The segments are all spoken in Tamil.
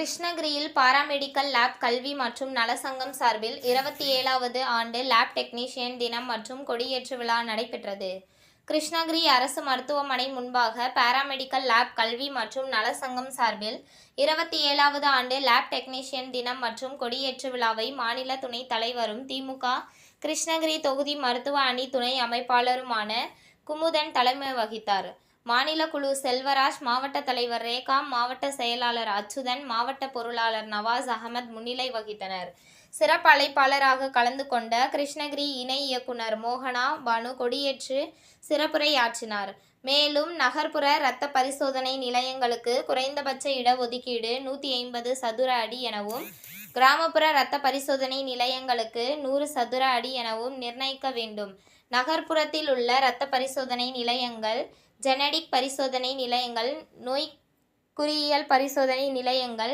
கிருஷ்ணகிரியில் பாராமெடிக்கல் லேப் கல்வி மற்றும் நலசங்கம் சார்பில் 27வது ஆண்டு லேப் டெக்னீஷியன் தினம் மற்றும் கொடியேற்று விழா நடைபெற்றது. கிருஷ்ணகிரி அரசு மருத்துவமனை முன்பாக பாராமெடிக்கல் லேப் கல்வி மற்றும் நலசங்கம் சார்பில் 27வது ஆண்டு லேப் டெக்னீஷியன் தினம் மற்றும் கொடியேற்று விழாவை மாநில துணைத் தலைவரும் திமுக கிருஷ்ணகிரி தொகுதி மருத்துவ அணி துணை அமைப்பாளருமான குமுதன் தலைமை வகித்தார். மாநில குழு செல்வராஜ், மாவட்ட தலைவர் ரேகா, மாவட்ட செயலாளர் அச்சுதன், மாவட்ட பொருளாளர் நவாஸ் அகமது முன்னிலை வகித்தனர். சிறப்பு அழைப்பாளராக கலந்து கொண்ட கிருஷ்ணகிரி இணை இயக்குனர் மோகனா பானு கொடியேற்று சிறப்புரையாற்றினார். மேலும் நகர்ப்புற இரத்த பரிசோதனை நிலையங்களுக்கு குறைந்தபட்ச இடஒதுக்கீடு 150 சதுர அடி எனவும், கிராமப்புற இரத்த பரிசோதனை நிலையங்களுக்கு 100 சதுர அடி எனவும் நிர்ணயிக்க வேண்டும். நகர்ப்புறத்தில் உள்ள இரத்த பரிசோதனை நிலையங்கள், ஜெனடிக் பரிசோதனை நிலையங்கள், நோய் குறியியல் பரிசோதனை நிலையங்கள்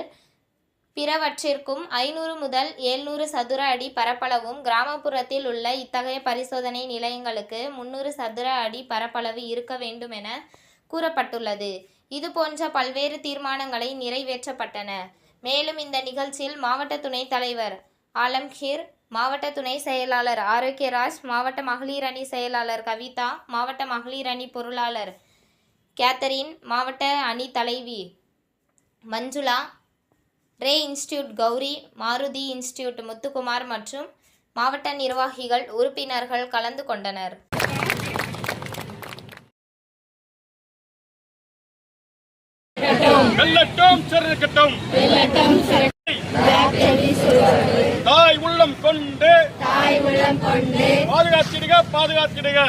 பிறவற்றிற்கும் 500 முதல் 700 சதுர அடி பரப்பளவும், கிராமப்புறத்தில் உள்ள இத்தகைய பரிசோதனை நிலையங்களுக்கு 300 சதுர அடி பரப்பளவு இருக்க வேண்டும் என கூறப்பட்டுள்ளது. இதுபோன்ற பல்வேறு தீர்மானங்களை நிறைவேற்றப்பட்டன. மேலும் இந்த நிகழ்ச்சியில் மாவட்ட துணைத் தலைவர் ஆலம்கீர், மாவட்ட துணை செயலாளர் ஆரோக்கியராஜ், மாவட்ட மகளிர் அணி செயலாளர் கவிதா, மாவட்ட மகளிர் அணி பொருளாளர் கேத்தரின், மாவட்ட அணி தலைவி மஞ்சுளா, ரே இன்ஸ்டிடியூட் கௌரி, மாருதி இன்ஸ்டிடியூட் முத்துக்குமார் மற்றும் மாவட்ட நிர்வாகிகள், உறுப்பினர்கள் கலந்து கொண்டனர். தாய் உள்ளம் கொண்டு பாதுகாத்திடுக பாதுகாத்திடுக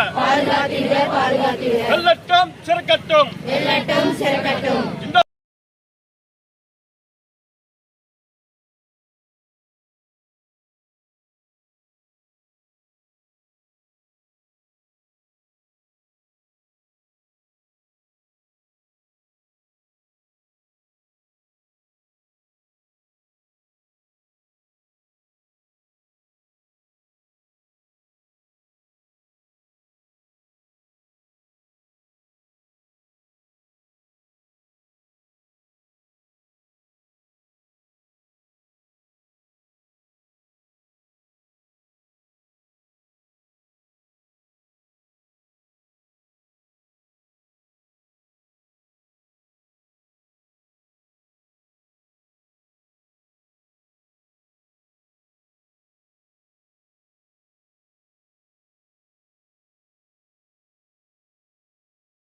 வெல்லட்டும் சிறக்கட்டும்.